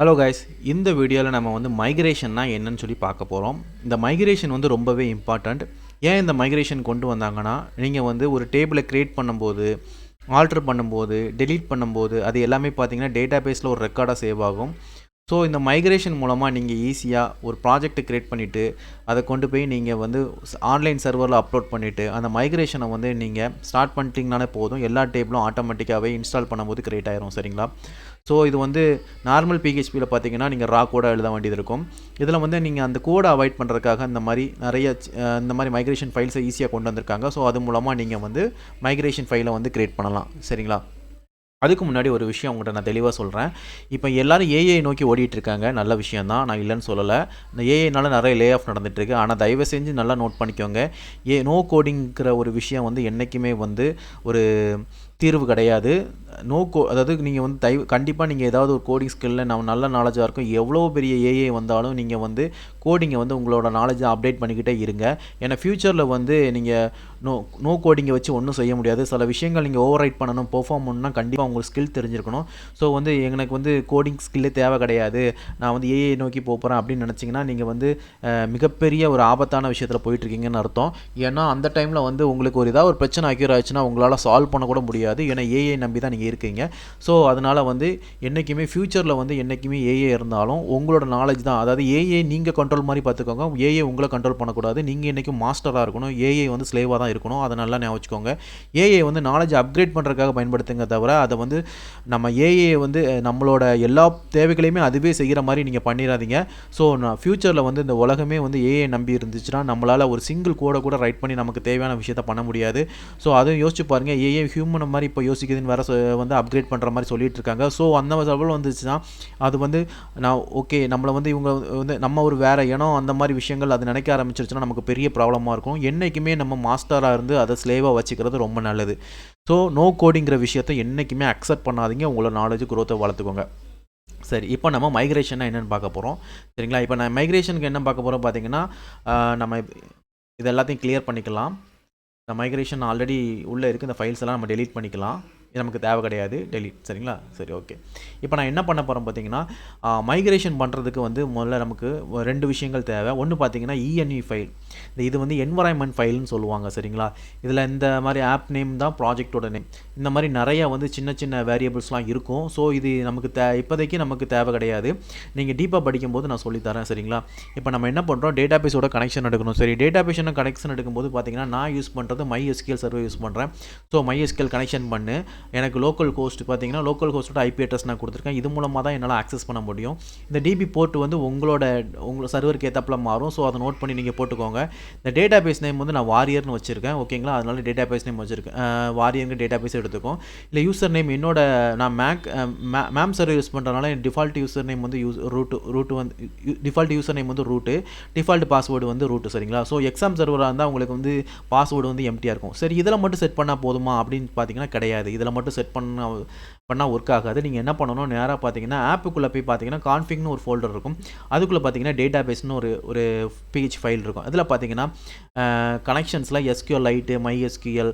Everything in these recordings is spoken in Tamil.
ஹலோ கைஸ், இந்த வீடியோவில் நம்ம வந்து மைக்ரேஷன்னா என்னன்னு சொல்லி பார்க்க போகிறோம். இந்த மைக்ரேஷன் வந்து ரொம்பவே இம்பார்ட்டண்ட். ஏன் இந்த மைக்ரேஷன் கொண்டு வந்தாங்கன்னா, நீங்கள் வந்து ஒரு டேபிளை க்ரியேட் பண்ணும்போது, ஆல்ட்ரு பண்ணும்போது, டெலீட் பண்ணும்போது அது எல்லாமே பார்த்தீங்கன்னா டேட்டா பேஸில் ஒரு ரெக்கார்டாக சேவ் ஆகும். ஸோ இந்த மைக்ரேஷன் மூலமாக நீங்கள் ஈஸியாக ஒரு ப்ராஜெக்ட்டை க்ரியேட் பண்ணிவிட்டு அதை கொண்டு போய் நீங்கள் வந்து ஆன்லைன் சர்வரில் அப்லோட் பண்ணிவிட்டு அந்த மைக்ரேஷனை வந்து நீங்கள் ஸ்டார்ட் பண்ணிட்டீங்கனாலே போதும், எல்லா டேபிளும் ஆட்டோமேட்டிக்காகவே இன்ஸ்டால் பண்ணும்போது க்ரியேட் ஆயிரும். சரிங்களா? ஸோ இது வந்து நார்மல் பிஹெச்பியில் பார்த்தீங்கன்னா நீங்கள் ரா கோடாக எழுத வேண்டியது இருக்கும். இதில் வந்து நீங்கள் அந்த கோடை அவாய்ட் பண்ணுறதுக்காக இந்த மாதிரி மைக்ரேஷன் ஃபைல்ஸை ஈஸியாக கொண்டு வந்திருக்காங்க. ஸோ அது மூலமாக நீங்கள் வந்து மைக்ரேஷன் ஃபைலை வந்து க்ரியேட் பண்ணலாம். சரிங்களா? அதுக்கு முன்னாடி ஒரு விஷயம் உங்கள்கிட்ட நான் தெளிவாக சொல்கிறேன். இப்போ எல்லோரும் ஏஐ நோக்கி ஓடிட்டுருக்காங்க. நல்ல விஷயம் தான், நான் இல்லைன்னு சொல்லலை. இந்த ஏஐனால நிறைய லே ஆஃப் நடந்துகிட்ருக்கு. ஆனால் தயவு செஞ்சு நல்லா நோட் பண்ணிக்கோங்க. நோ கோடிங்கிற ஒரு விஷயம் வந்து என்றைக்குமே வந்து ஒரு தீர்வு கிடையாது. அதாவது நீங்கள் வந்து கண்டிப்பாக நீங்கள் ஏதாவது ஒரு கோடிங் ஸ்கில்லில் நல்ல நாலேஜாக இருக்கும். எவ்வளோ பெரிய ஏஐ வந்தாலும் நீங்கள் வந்து கோடிங்கை வந்து உங்களோட நாலேஜை அப்டேட் பண்ணிக்கிட்டே இருங்க. ஏன்னா ஃப்யூச்சரில் வந்து நீங்கள் நோ கோடிங்கை வச்சு ஒன்றும் செய்ய முடியாது. சில விஷயங்கள் நீங்கள் ஓவர் ரைட் பண்ணணும், பெர்ஃபார்ம் பண்ணணும்னா கண்டிப்பாக உங்களுக்கு ஸ்கில் தெரிஞ்சிருக்கணும். ஸோ வந்து எனக்கு வந்து கோடிங் ஸ்கில்லே தேவை கிடையாது, நான் வந்து ஏஐ நோக்கி போகிறேன் அப்படின்னு நினச்சிங்கன்னா நீங்கள் வந்து மிகப்பெரிய ஒரு ஆபத்தான விஷயத்தில் போயிட்டுருக்கீங்கன்னு அர்த்தம். ஏன்னா அந்த டைமில் வந்து உங்களுக்கு ஏதாவது ஒரு பிரச்சனை அக்யூர் ஆச்சுன்னா உங்களால் சால்வ் பண்ணக்கூட முடியாது. ஏன்னா ஏஐ நம்பி தான் நீங்கள் இருக்கீங்க. ஸோ அதனால் வந்து என்றைக்குமே ஃப்யூச்சரில் வந்து என்றைக்குமே ஏஐ இருந்தாலும் உங்களோட நாலேஜ் தான், அதாவது ஏஐ நீங்கள் கண்ட்ரோல் மாதிரி பார்த்துக்கோங்க, ஏஐ உங்களை கண்ட்ரோல் பண்ணக்கூடாது. நீங்கள் என்றைக்கும் மாஸ்டராக இருக்கணும், ஏஐ வந்து ஸ்லேவாக தான் இருக்கணும். அதை நல்லா ஞாபகம் வச்சுக்கோங்க. ஏஐ வந்து நாலேஜ் அப்கிரேட் பண்ணுறதுக்காக பயன்படுத்துங்க தவிர அதை வந்து நம்ம ஏஐ வந்து நம்மளோட எல்லா தேவைகளையுமே அதுவே செய்கிற மாதிரி நீங்கள் பண்ணிடாதீங்க. ஸோ ஃப்யூச்சரில் வந்து இந்த உலகமே வந்து ஏஐ நம்பி இருந்துச்சுன்னா நம்மளால் ஒரு சிங்கிள் கோடை கூட ரைட் பண்ணி நமக்கு தேவையான விஷயத்தை பண்ண முடியாது. ஸோ அதையும் யோசிச்சு பாருங்கள். ஏஐ ஹியூமன் மாதிரி இப்போ யோசிக்குதுன்னு வேறு வந்து அப்கிரேட் பண்ணுற மாதிரி சொல்லிட்டு இருக்காங்க. ஸோ அந்த லெவல் வந்துச்சுன்னா அது வந்து நம்மளை வந்து இவங்க வந்து நம்ம ஒரு வேறு இனம் அந்த மாதிரி விஷயங்கள் அது நினைக்க ஆரம்பிச்சிருச்சுன்னா நமக்கு பெரிய ப்ராப்ளமாக இருக்கும். என்றைக்குமே நம்ம மாஸ்டராக இருந்து அதை ஸ்லேவாக வச்சுக்கிறது ரொம்ப நல்லது. ஸோ நோ கோடிங்கிற விஷயத்தை என்றைக்குமே அக்செப்ட் பண்ணாதீங்க. உங்களோட நாலேஜ் குரோத்தை வளர்த்துக்கோங்க. சரி, இப்போ நம்ம மைக்ரேஷன்னா என்னென்னு பார்க்க போகிறோம். சரிங்களா? இப்போ நான் மைக்ரேஷனுக்கு என்ன பார்க்க போகிறோம் பார்த்தீங்கன்னா, நம்ம இது எல்லாத்தையும் கிளியர் பண்ணிக்கலாம். இந்த மைக்ரேஷன் ஆல்ரெடி உள்ளே இருக்குது. இந்த ஃபைல்ஸ் எல்லாம் நம்ம டெலீட் பண்ணிக்கலாம். இது நமக்கு தேவை கிடையாது, டெலீட். சரிங்களா? சரி, ஓகே. இப்போ நான் என்ன பண்ண போகிறேன் பார்த்தீங்கன்னா, மைக்ரேஷன் பண்ணுறதுக்கு வந்து முதல்ல நமக்கு 2 விஷயங்கள் தேவை. ஒன்று பார்த்தீங்கன்னா இஎன்இ ஃபைல். இது வந்து என்வரான்மெண்ட் ஃபைல்னு சொல்லுவாங்க. சரிங்களா? இதில் இந்த மாதிரி ஆப் நேம் தான் ப்ராஜெக்டோட நேம். இந்த மாதிரி நிறையா வந்து சின்ன சின்ன வேரியபிள்ஸ்லாம் இருக்கும். ஸோ இது நமக்கு இப்போதைக்கு நமக்கு தேவை கிடையாது. நீங்கள் டீப்பாக படிக்கும்போது நான் சொல்லித்தரேன். சரிங்களா? இப்போ நம்ம என்ன பண்ணுறோம், டேட்டா பேஸோட கனெக்ஷன் எடுக்கணும். சரி, டேட்டா பேஸோட கனெக்ஷன் எடுக்கும்போது பார்த்தீங்கன்னா நான் யூஸ் பண்ணுறது MySQL சர்வர் யூஸ் பண்ணுறேன். ஸோ MySQL கனெக்ஷன் பண்ணு. எனக்கு லோக்கல் ஹோஸ்ட் பார்த்தீங்கன்னா லோக்கல் ஹோஸ்ட்டோட ஐபி அட்ரஸ் நான் கொடுத்துருக்கேன். இது மூலமாக தான் என்னால் ஆக்சஸ் பண்ண முடியும். இந்த டிபி போர்ட் வந்து உங்களோட சர்வருக்கு ஏற்றப்பல மாறும். ஸோ அதை நோட் பண்ணி நீங்கள் போட்டுக்கோங்க. இந்த டேட்டா பேஸ் நேம் வந்து நான் வாரியர்னு வச்சுருக்கேன். ஓகேங்களா? அதனால டேட்டா பேஸ் நேம் வச்சுருக்கேன். வாரியர்னு டேட்டா பேஸ் எடுத்துக்கும். இல்லை யூசர் நேம் நான் மேம் சர்வர் யூஸ் பண்ணுறதுனால டிஃபால்ட் யூசர் நேம் வந்து ரூட்டு வந்து டிஃபால்ட் யூசர் நேம் வந்து ரூட்டு, டிஃபால்ட் பாஸ்வேர்டு வந்து ரூட்டு. சரிங்களா? ஸோ எக்ஸாம் சர்வராக இருந்தால் உங்களுக்கு வந்து பாஸ்வேர்டு வந்து எம்டியாக இருக்கும். சரி, இதில் மட்டும் செட் பண்ணால் போதுமா அப்படின்னு பார்த்தீங்கன்னா கிடையாது. இதில் மட்டும் செட் பண்ணால் ஒர்க் ஆகாது. நீங்கள் என்ன பண்ணணும், நேராக பார்த்தீங்கன்னா ஆப்புக்குள்ளே போய் பார்த்தீங்கன்னா கான்ஃபிக்னு ஒரு ஃபோல்டர் இருக்கும். அதுக்குள்ளே பார்த்தீங்கன்னா டேட்டா பேஸ்னு ஒரு பேஜ் ஃபைல் இருக்கும். அதில் பார்த்தீங்கன்னா கனெக்ஷன்ஸில் SQLite, MySQL,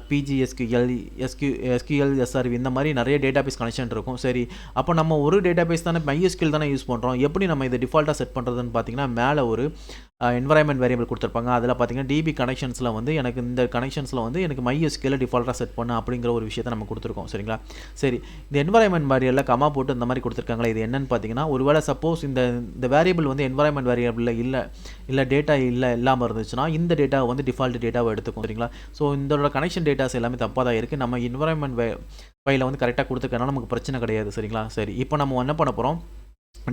PGSQL, SQL SRV இந்த மாதிரி நிறைய டேட்டாபேஸ் கனெக்ஷன் இருக்கும். சரி, அப்போ நம்ம ஒரு டேட்டாபேஸ் தானே MySQL தானே யூஸ் பண்ணுறோம். எப்படி நம்ம இதை டிஃபால்ட்டாக செட் பண்ணுறதுன்னு பார்த்தீங்கன்னா மேலே ஒரு என்வரான்மெண்ட் வேரியபிள் கொடுத்துருப்பாங்க. அதில் பார்த்தீங்கன்னா டிபி கனெக்ஷன்ஸில் வந்து எனக்கு இந்த கனெக்ஷன்ஸில் வந்து எனக்கு MySQL டிஃபால்ட்டாக செட் பண்ணு அப்படிங்கிற ஒரு விஷயத்தை நம்ம கொடுத்துருக்கோம். சரிங்களா? சரி, இந்த என்வரான்மெண்ட் வேரியபிளில் கமா போட்டு இந்த மாதிரி கொடுத்துருக்காங்களா, இது என்னன்னு பார்த்தீங்கன்னா ஒருவேளை சப்போஸ் இந்த வேரியபிள் வந்து என்வரான்மெண்ட் வேரியபிளில் இல்லை டேட்டா இல்லாமல் இருந்துச்சுன்னா இந்த டேட்டாவை வந்து டிஃபால்ட் டேட்டாவை எடுத்துக்கும். சரிங்களா? ஸோ இதோட கனெக்ஷன் டேட்டாஸ் எல்லாமே தப்பாக தான் இருக்குது. நம்ம என்வரான்மெண்ட் ஃபைலை வந்து கரெக்டாக கொடுத்துருக்கனால நமக்கு பிரச்சனை கிடையாது. சரிங்களா? சரி, இப்போ நம்ம என்ன பண்ண போகிறோம்,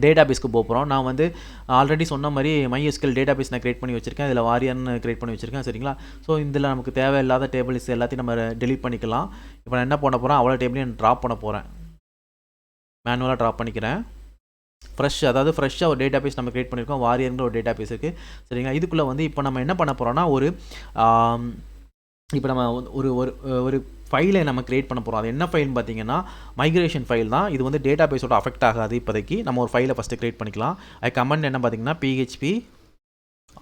டேட்டா பேஸ்க்கு போகிறோம். நான் வந்து ஆல்ரெடி சொன்ன மாதிரி MySQL டேட்டா பேஸ் நான் கிரியேட் பண்ணி வச்சுருக்கேன். இதில் வாரியர்னு கிரியேட் பண்ணி வச்சுருக்கேன். சரிங்களா? ஸோ இதில் நமக்கு தேவையில்லாத டேபிள்ஸ் எல்லாத்தையும் நம்ம டெலீட் பண்ணிக்கலாம். இப்போ நான் என்ன பண்ண போகிறேன், அவ்வளோ டேபிளையும் ட்ராப் பண்ண போகிறேன். மேனுவலாக ட்ராப் பண்ணிக்கிறேன். ஃப்ரெஷ்ஷாக ஒரு டேட்டா பேஸ் நம்ம கிரியேட் பண்ணியிருக்கோம். வாரியர்ங்கிற ஒரு டேட்டா பேஸ் இருக்குது. சரிங்களா? இதுக்குள்ளே வந்து இப்போ நம்ம என்ன பண்ண போகிறோம்னா இப்போ நம்ம ஒரு ஃபைலை நம்ம கிரியேட் பண்ண போகிறோம். அது என்ன ஃபைல்னு பார்த்தீங்கன்னா மைக்ரேஷன் ஃபைல் தான். இது வந்து டேட்டா பேஸோட அஃபெக்ட் ஆகாது. இப்போதைக்கு நம்ம ஒரு ஃபைலை ஃபஸ்ட்டு கிரியேட் பண்ணிக்கலாம். அது கமெண்ட் என்ன பார்த்தீங்கன்னா PHP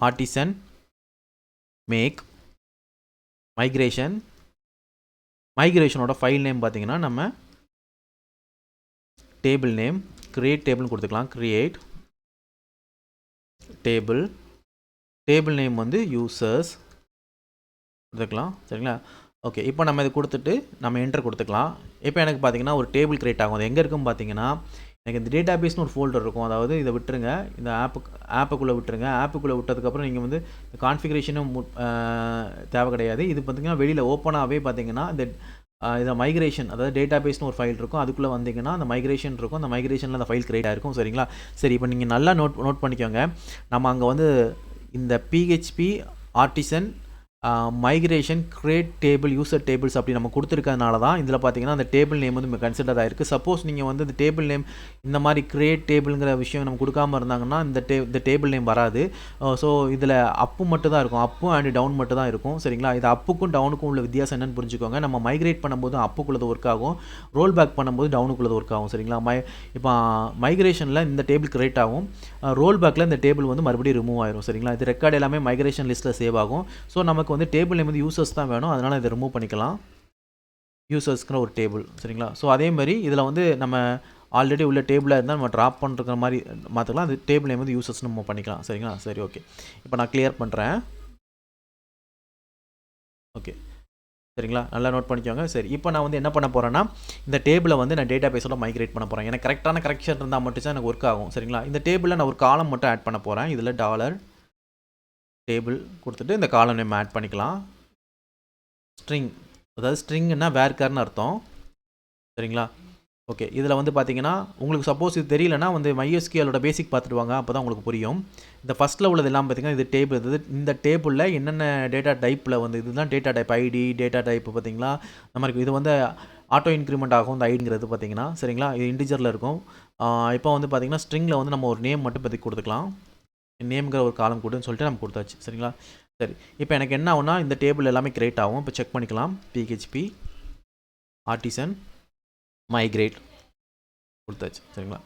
artisan make மைக்ரேஷனோட ஃபைல் நேம் பார்த்தீங்கன்னா நம்ம டேபிள் நேம் கிரியேட் டேபிள்னு கொடுத்துக்கலாம். கிரியேட் டேபிள் நேம் வந்து யூசர்ஸ் கொடுத்துக்கலாம். சரிங்களா? ஓகே, இப்போ நம்ம இது கொடுத்துட்டு நம்ம என்டர் கொடுத்துக்கலாம். இப்போ எனக்கு பார்த்தீங்கன்னா ஒரு டேபிள் கிரியேட் ஆகும். அது எங்கே இருக்குன்னு பார்த்தீங்கன்னா, எனக்கு இந்த டேட்டா பேஸ்னு ஒரு ஃபோல்டர் இருக்கும். அதாவது இதை விட்டுருங்க, இந்த ஆப்புக்குள்ளே விட்டுருங்க. ஆப்புக்குள்ளே விட்டதுக்கப்புறம் நீங்கள் வந்து கான்ஃபிகரேஷனும் தேவை கிடையாது. இது பார்த்தீங்கன்னா வெளியில் ஓப்பனாகவே பார்த்தீங்கன்னா இதை மைக்ரேஷன், அதாவது டேட்டா பேஸ்னு ஒரு ஃபைல் இருக்கும். அதுக்குள்ளே வந்தீங்கன்னா அந்த மைக்ரேஷன் இருக்கும். அந்த மைக்ரேஷனில் அந்த ஃபைல் கிரியேட் ஆகிருக்கும். சரிங்களா? சரி, இப்போ நீங்கள் நல்லா நோட் பண்ணிக்கோங்க. நம்ம அங்கே வந்து இந்த PHP artisan migration create table user tables அப்படி நம்ம கொடுத்துருக்கறதுனால தான் இதில் பார்த்தீங்கன்னா அந்த டேபிள் நேம் வந்து கன்சிடர் ஆகிருக்கு. சப்போஸ் நீங்கள் வந்து இந்த டேபிள் நேம் இந்த மாதிரி கிரியேட் டேபிள்ங்கிற விஷயம் நம்ம கொடுக்காமல் இருந்தாங்கன்னா இந்த டேபிள் நேம் வராது. ஸோ இதில் அப்பு மட்டும் தான் இருக்கும். அப்பு அண்ட் டவுன் மட்டும் தான் இருக்கும். சரிங்களா? இது அப்புக்கும் டவுனுக்கும் உள்ள வித்தியாசம் என்னென்னு புரிஞ்சுக்கோங்க. நம்ம மைக்ரேட் பண்ணும்போது அப்புக்குள்ளது ஒர்க் ஆகும், ரோல் பேக் பண்ணும்போது டவுனுக்குள்ளது ஒர்க் ஆகும். சரிங்களா? இப்போ மைக்ரேஷனில் இந்த டேபிள் கிரியேட் ஆகும், ரோல் பேக்கில் இந்த டேபிள் வந்து மறுபடியும் ரிமூவ் ஆயிரும். சரிங்களா? இது ரெக்கார்டு எல்லாமே மைக்ரேஷன் லிஸ்ட்டில் சேவ் ஆகும். ஸோ நமக்கு வந்து டேபிள் நேம் வந்து யூசர்ஸ் தான் வேணும். அதனால் இதை ரிமூவ் பண்ணிக்கலாம். யூசர்ஸ்க்குற ஒரு டேபிள். சரிங்களா? ஸோ அதே மாதிரி இதில் வந்து நம்ம ஆல்ரெடி உள்ள டேபிளாக இருந்தால் நம்ம ட்ராப் பண்ணுற மாதிரி மாற்றிக்கலாம். அது டேபிள் நேம் வந்து யூசர்ஸ் நம்ம பண்ணிக்கலாம். சரிங்களா? சரி, ஓகே. இப்போ நான் கிளியர் பண்ணுறேன். ஓகே, சரிங்களா? நல்லா நோட் பண்ணிக்கோங்க. சரி, இப்போ நான் வந்து என்ன பண்ண போகிறேன்னா, இந்த டேபிளை வந்து நான் டேட்டா பேஸோட மைக்ரேட் பண்ண போகிறேன். எனக்கு கரெக்டான கரெக்ஷன் இருந்தால் மட்டும் தான் எனக்கு ஒர்க் ஆகும். சரிங்களா? இந்த டேபிளில் நான் ஒரு காலம் மட்டும் ஆட் பண்ண போகிறேன். இதில் டாலர் டேபிள் கொடுத்துட்டு இந்த காலம் நேம் ஆட் பண்ணிக்கலாம். ஸ்ட்ரிங், அதாவது ஸ்ட்ரிங்னா வேர்க்கார்னு அர்த்தம். சரிங்களா? ஓகே, இதில் வந்து பார்த்தீங்கன்னா உங்களுக்கு சப்போஸ் இது தெரியலனா வந்து MySQLோட பேசிக் பார்த்துட்டு வாங்க, அப்போ தான் உங்களுக்கு புரியும். இந்த ஃபஸ்ட்டில் உள்ளது எல்லாம் பார்த்தீங்கன்னா இது டேபிள். இந்த டேபிளில் என்னென்ன டேட்டா டைப்பில் வந்து இதுதான் data type, ID data type பார்த்தீங்களா இந்த மாதிரி. இது வந்து ஆட்டோ இன்க்ரிமெண்ட் ஆகும் இந்த ஐடிங்கிறது பார்த்தீங்கன்னா. சரிங்களா? இது இன்டிஜரில் இருக்கும். இப்போ வந்து பார்த்தீங்கன்னா ஸ்ட்ரிங்கில் வந்து நம்ம ஒரு நேம் மட்டும் பற்றி கொடுத்துக்கலாம். நேம்ங்கிற ஒரு காலம் கொடுன்னு சொல்லிட்டு நம்ம கொடுத்தாச்சு. சரிங்களா? சரி, இப்போ எனக்கு என்ன ஆகும்னா இந்த டேபிள் எல்லாமே கிரியேட் ஆகும். இப்போ செக் பண்ணிக்கலாம். PHP ஆர்டிசன் மைக்ரேட் கொடுத்தாச்சு. சரிங்களா?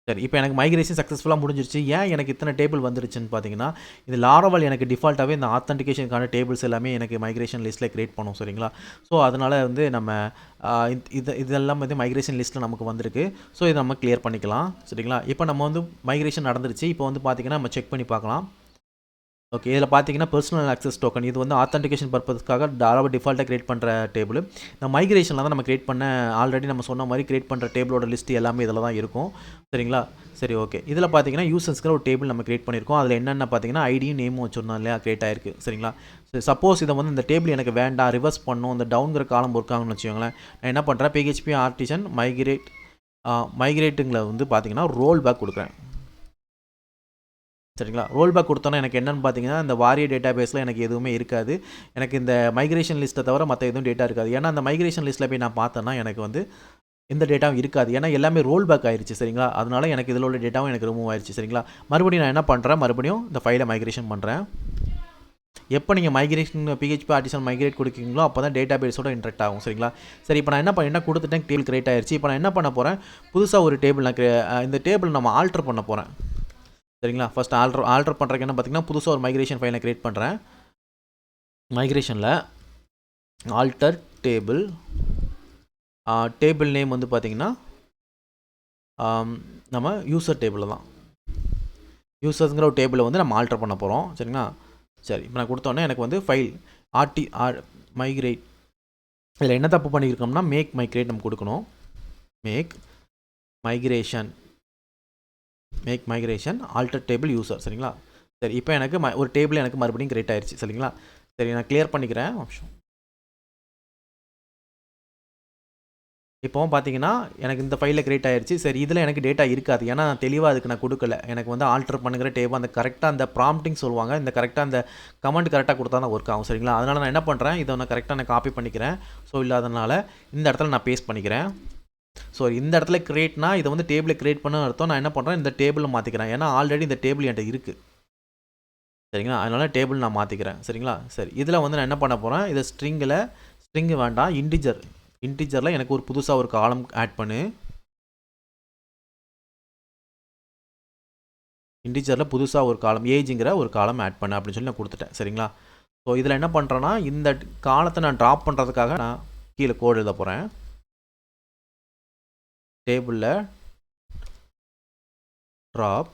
சரி, இப்போ எனக்கு மைக்ரேஷன் சக்ஸஸ்ஃபுல்லாக முடிஞ்சிருச்சு. ஏன் எனக்கு இத்தனை டேபிள் வந்துருச்சுன்னு பார்த்தீங்கன்னா, இது லாரவல் எனக்கு டிஃபால்ட்டாகவே இந்த ஆத்தன்டிகேஷனுக்கான டேபிள்ஸ் எல்லாமே எனக்கு மைக்ரேஷன் லிஸ்ட்டில் கிரியேட் பண்ணும். சரிங்களா? ஸோ அதனால் வந்து நம்ம இதெல்லாம் வந்து மைக்ரேஷன் லிஸ்ட்டில் நமக்கு வந்திருக்கு. ஸோ இதை நம்ம கிளியர் பண்ணிக்கலாம். சரிங்களா? இப்போ நம்ம வந்து மைக்ரேஷன் நடந்துருச்சு. இப்போ வந்து பார்த்திங்கன்னா நம்ம செக் பண்ணி பார்க்கலாம். ஓகே, இதில் பார்த்தீங்கன்னா பர்சனல் ஆக்சஸ் டோக்கன், இது வந்து ஆத்தன்டிகேஷன் பர்பஸ்க்காக டாராவை டிஃபால்ட்டாக கிரியேட் பண்ணுற டேபிள். இந்த மைக்ரேஷனில் தான் நம்ம கிரியேட் பண்ண ஆல்ரெடி நம்ம சொன்ன மாதிரி கிரியேட் பண்ணுற டேபிளோட லிஸ்ட் எல்லாமே இதில் தான் இருக்கும். சரிங்களா? சரி, ஓகே. இதில் பார்த்தீங்கன்னா யூசர்ஸ்க்கு ஒரு டேபிள் நம்ம கிரியேட் பண்ணியிருக்கோம். அதில் என்னென்ன பார்த்தீங்கன்னா ஐடியும் நேமும் வச்சுருந்தோம் இல்லையா, கிரியேட் ஆயிருக்கு. சரிங்களா? சரி, சப்போஸ் இதை வந்து இந்த டேபிள் எனக்கு வேண்டாம், ரிவர்ஸ் பண்ணணும், இந்த டவுன்கிற காலம் ஒர்க் ஆகும்னு வச்சுக்கோங்களேன். நான் என்ன பண்ணுறேன், PHP ஆர்டிசன் மைக்ரேட்டுங்களை வந்து பார்த்தீங்கன்னா ரோல் பேக் கொடுக்குறேன். சரிங்களா? ரோல் பேக் கொடுத்தோன்னா எனக்கு என்னென்னு பார்த்தீங்கன்னா, இந்த வாரிய டேட்டா பேஸில் எனக்கு எதுவுமே இருக்காது. எனக்கு இந்த மைக்ரேஷன் லிஸ்ட்டை தவிர மற்ற எதுவும் டேட்டா இருக்காது. ஏன்னா அந்த மைக்ரேஷன் லிஸ்ட்டில் போய் நான் பார்த்தேன்னா எனக்கு வந்து எந்த டேட்டாவும் இருக்காது. ஏன்னா எல்லாமே ரோல் பேக் ஆயிடுச்சு. சரிங்களா? அதனால எனக்கு இதில் உள்ள டேட்டாவும் எனக்கு ரிமூவ் ஆயிடுச்சு. சரிங்களா? மறுபடியும் நான் என்ன பண்ணுறேன், மறுபடியும் இந்த ஃபைலை மைக்ரேஷன் பண்ணுறேன். எப்போ நீங்கள் மைக்ரேஷன் PHP ஆர்டிசன் மைக்ரேட் கொடுக்குறீங்களோ அப்போ தான் டேட்டா பேஸோட இன்ட்ராக்ட் ஆகும். சரிங்களா? சரி, இப்போ நான் என்ன கொடுத்துட்டேன், டேபிள் கிரியேட் ஆயிடுச்சு. இப்போ நான் என்ன பண்ண போகிறேன், புதுசாக ஒரு டேபிள் நான் இந்த டேபிள் நம்ம ஆல்டர் பண்ண போகிறேன். சரிங்களா? ஃபஸ்ட் ஆல்டர் பண்ணுறதுக்கு என்ன பார்த்தீங்கன்னா, புதுசாக ஒரு மைக்ரேஷன் ஃபைலை கிரியேட் பண்ணுறேன். மைக்ரேஷனில் ஆல்டர் டேபிள் நேம் வந்து பார்த்தீங்கன்னா நம்ம யூசர் டேபிளில் தான், யூசர்ஸுங்கிற ஒரு டேபிளை வந்து நம்ம ஆல்டர் பண்ண போகிறோம். சரிங்களா? சரி, இப்போ நான் கொடுத்தோன்னே எனக்கு வந்து ஃபைல் மைக்ரேட், இதில் என்ன தப்பு பண்ணியிருக்கோம்னா மேக் மைக்ரேட் நம்ம கொடுக்கணும். Make migration alter table user. சரிங்களா? சரி, இப்போ எனக்கு ஒரு டேபிள் எனக்கு மறுபடியும் கிரியேட் ஆயிடுச்சு. சரிங்களா? சரி, நான் கிளியர் பண்ணிக்கிறேன். இப்போ பார்த்தீங்கன்னா எனக்கு இந்த ஃபைலில் கிரியேட் ஆயிடுச்சு. சரி, இதில் எனக்கு டேட்டா இருக்காது. ஏன்னா நான் தெளிவாக அதுக்கு நான் கொடுக்கல. எனக்கு வந்து ஆல்டர் பண்ணுங்கிற டேபிள் அந்த கரெக்டாக அந்த ப்ராம்ப்டிங் சொல்லுவாங்க, இந்த கரெக்டாக அந்த கமெண்ட் கரெக்டாக கொடுத்தா தான் ஒர்க் ஆகும். சரிங்களா? அதனால் நான் என்ன பண்ணுறேன், இதை நான் கரெக்டாக நான் காப்பி பண்ணிக்கிறேன். ஸோ இல்லாதனால இந்த இடத்துல நான் பேஸ்ட் பண்ணிக்கிறேன். ஸோ இந்த இடத்துல கிரியேட்னா இதை வந்து டேபிளை கிரியேட் பண்ண அர்த்தம். நான் என்ன பண்ணுறேன், இந்த டேபிளை மாற்றிக்கிறேன். ஏன்னா ஆல்ரெடி இந்த டேபிள் என்கிட்ட இருக்குது. சரிங்களா? அதனால் டேபிள் நான் மாற்றிக்கிறேன். சரிங்களா? சரி, இதில் வந்து நான் என்ன பண்ண போகிறேன், இதை ஸ்ட்ரிங்கு வேண்டாம், இன்டிஜரில் எனக்கு ஒரு புதுசாக ஒரு காலம் ஆட் பண்ணு. இன்டிஜரில் புதுசாக ஒரு காலம் ஏஜுங்கிற ஒரு காலம் ஆட் பண்ணு அப்படின்னு சொல்லி நான் கொடுத்துட்டேன். சரிங்களா? ஸோ இதில் என்ன பண்ணுறேன்னா, இந்த காலத்தை நான் ட்ராப் பண்ணுறதுக்காக நான் கீழே கோடு எழுத போகிறேன். டேபிளில் ட்ராப்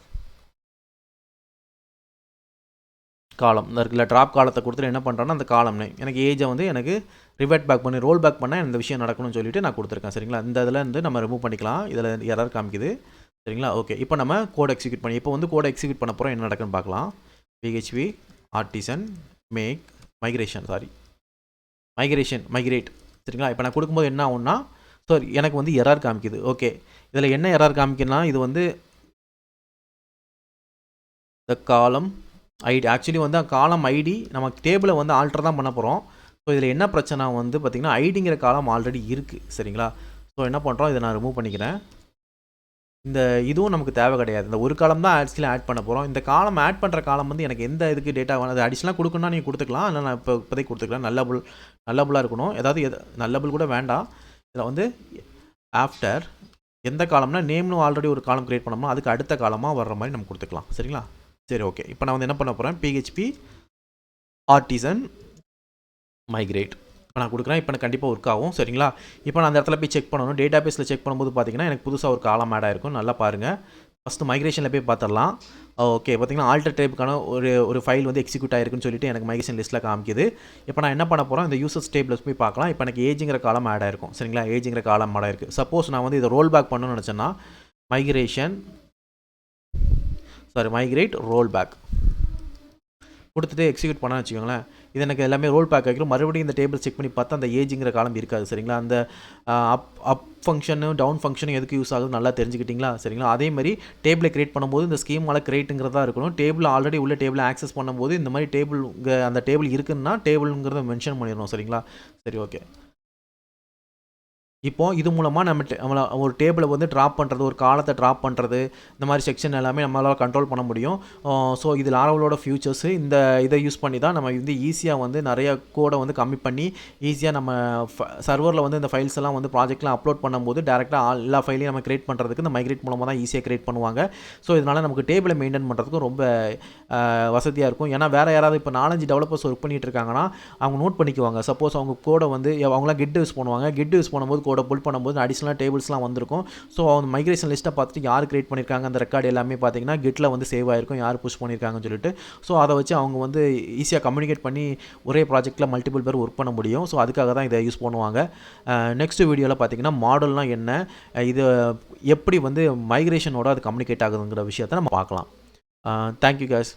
காலம் இந்த இருக்குல்ல ட்ராப் காலத்தை கொடுத்துட்டு என்ன பண்ணுறேன்னா அந்த காலம்னு எனக்கு ஏஜை வந்து எனக்கு ரிவர்ட் பேக் பண்ணி ரோல் பேக் பண்ணால் இந்த விஷயம் நடக்கணும்னு சொல்லிட்டு நான் கொடுத்துருக்கேன் சரிங்களா. இந்த இதில் இருந்து நம்ம ரிமூவ் பண்ணிக்கலாம். இதில் எரர் காமிக்குது சரிங்களா. ஓகே, இப்போ நம்ம கோட் எக்ஸிக்யூட் பண்ணி இப்போ வந்து கோட் எக்ஸிக்யூட் பண்ண போகிறோம். என்ன நடக்குன்னு பார்க்கலாம். PHP ஆர்டிசன் மேக் மைக்ரேட் சரிங்களா. இப்போ நான் கொடுக்கும்போது என்ன ஆகும்னா எனக்கு வந்து எரர் காமிக்குது. ஓகே, இதில் என்ன எரர் காமிக்குன்னா இது வந்து த காலம் ஐடி ஆக்சுவலி வந்து காலம் ஐடி நம்ம டேபிளை வந்து ஆல்டர் தான் பண்ண போகிறோம். ஸோ இதில் என்ன பிரச்சனை வந்து பார்த்திங்கன்னா ஐடிங்கிற காலம் ஆல்ரெடி இருக்குது சரிங்களா. ஸோ என்ன பண்ணுறோம், இதை நான் ரிமூவ் பண்ணிக்கிறேன். இந்த இதுவும் நமக்கு தேவை கிடையாது. இந்த ஒரு காலம் தான் ஆக்சுவலி ஆட் பண்ண போகிறோம். இந்த காலம் ஆட் பண்ணுற காலம் வந்து எனக்கு எந்த இதுக்கு டேட்டா வேணும் அது அடிஷ்னலாக கொடுக்கணும்னா நீங்கள் கொடுத்துக்கலாம். ஆனால் நான் இப்போதைக்கு கொடுத்துக்கலாம். நல்லபுளாக இருக்கணும். நல்லபுள் கூட வேண்டாம். இதில் வந்து ஆஃப்டர் எந்த காலம்னா நேம்னு ஆல்ரெடி ஒரு காலம் க்ரியேட் பண்ணோம்னா அதுக்கு அடுத்த காலமாக வர்ற மாதிரி நம்ம கொடுத்துக்கலாம் சரிங்களா. சரி, ஓகே, இப்போ நான் வந்து என்ன பண்ண போகிறேன், PHP ஆர்டிசன் மைக்ரேட் இப்போ நான் கொடுக்குறேன். இப்போ எனக்கு கண்டிப்பாக ஒர்க் ஆகும் சரிங்களா. இப்போ நான் அந்த இடத்துல போய் செக் பண்ணணும். டேட்டா பேஸில் செக் பண்ணும்போது பார்த்தீங்கன்னா எனக்கு புதுசாக ஒரு காலம் ஆட் ஆகிருக்கும். நல்லா பாருங்கள். ஃபஸ்ட்டு மைக்ரேஷனில் போய் பார்த்துடலாம். ஓகே, பார்த்தீங்கன்னா ஆல்டர் டைப்புக்கான ஒரு ஃபைல் வந்து எக்ஸிக்யூட் ஆகிருக்குன்னு சொல்லிட்டு எனக்கு மைக்ரேஷன் லிஸ்ட்டில் காமிக்குது. இப்போ நான் என்ன பண்ண போகிறோம், இந்த யூசர்ஸ் டேபிளில் போய் பார்க்கலாம். இப்போ எனக்கு ஏஜிங்கிற காலம் ஆட் ஆகிருக்கும் சரிங்களா. ஏஜிங்கிற காலம் ஆட் ஆகிருக்கு. சப்போஸ் நான் வந்து இதை ரோல் பேக் பண்ணணும்னு நினச்சேன்னா மைக்ரேட் ரோல் பேக் கொடுத்துட்டு எக்ஸிக்யூட் பண்ணால் வச்சுக்கோங்களேன். இது எனக்கு எல்லாமே ரோல் பேக் ஆகிரும். மறுபடியும் இந்த டேபிள் செக் பண்ணி பார்த்தா அந்த ஏஜிங்கிற காலம் இருக்காது சரிங்களா. அந்த அப் ஃபங்க்ஷனும் டவுன் ஃபங்க்ஷனும் எதுக்கு யூஸ் ஆகுது நல்லா தெரிஞ்சுக்கிட்டிங்களா சரிங்களா. அதே மாதிரி டேபிளை கிரியேட் பண்ணும்போது இந்த ஸ்கீமால் கிரியேட்டுங்கிறதா இருக்கணும். டேபிள் ஆல்ரெடி உள்ள டேபிளை ஆக்சஸ் பண்ணும்போது இந்த மாதிரி அந்த டேபிள் இருக்குன்னா டேபிளுங்கிறத மென்ஷன் பண்ணிடணும் சரிங்களா. சரி, ஓகே. இப்போது இது மூலமாக நம்மளை ஒரு டேபிளை வந்து ட்ராப் பண்ணுறது, ஒரு காலத்தை ட்ராப் பண்ணுறது, இந்த மாதிரி செக்ஷன் எல்லாமே நம்மளால் கண்ட்ரோல் பண்ண முடியும். ஸோ இது லாரவலோட ஃபியூச்சர்ஸு. இதை யூஸ் பண்ணி தான் நம்ம வந்து ஈஸியாக வந்து நிறைய கோடை வந்து கம்மி பண்ணி ஈஸியாக நம்ம சர்வரில் வந்து இந்த ஃபைல்ஸ் எல்லாம் வந்து ப்ராஜெக்ட்லாம் அப்லோட் பண்ணும்போது டேரெக்டாக எல்லா ஃபைலையும் நம்ம கிரியேட் பண்ணுறதுக்கு இந்த மைக்ரேட் மூலமாக தான் ஈஸியாக கிரியேட் பண்ணுவாங்க. ஸோ இதனால் நமக்கு டேபிளை மெயின்டைன் பண்ணுறதுக்கும் ரொம்ப வசதியாக இருக்கும். ஏன்னா வேறு யாராவது இப்போ 4-5 டெவலப்பர்ஸ் ஒர்க் பண்ணிகிட்டு இருக்காங்கன்னா அவங்க நோட் பண்ணிக்குவாங்க. சப்போஸ் அவங்க கோடை வந்து அவங்களாம் கிட் யூஸ் பண்ணுவாங்க. கிட் யூஸ் பண்ணும்போது கோடை புல் பண்ணும்போது அடிஷனலாக டேபிள்ஸ்லாம் வந்திருக்கும். ஸோ அந்த மைக்ரேஷன் லிஸ்ட்டை பார்த்துட்டு யார் கிரியேட் பண்ணியிருக்காங்க அந்த ரெக்கார்டு எல்லாமே பார்த்தீங்கன்னா கிட்டில் வந்து சேவ் ஆகிருக்கும், யார் புஷ் பண்ணியிருக்காங்கன்னு சொல்லிட்டு. ஸோ அதை வச்சு அவங்க வந்து ஈஸியாக கம்யூனிகேட் பண்ணி ஒரே ப்ராஜெக்ட்டில் மல்டிபிள் பேர் ஒர்க் பண்ண முடியும். ஸோ அதுக்காக தான் இதை யூஸ் பண்ணுவாங்க. நெக்ஸ்ட் வீடியோவில் பார்த்தீங்கன்னா மாடல்னால் என்ன, இது எப்படி வந்து மைக்ரேஷனோட அது கம்யூனிகேட் ஆகுதுங்கிற விஷயத்தை நம்ம பார்க்கலாம். Thank you guys.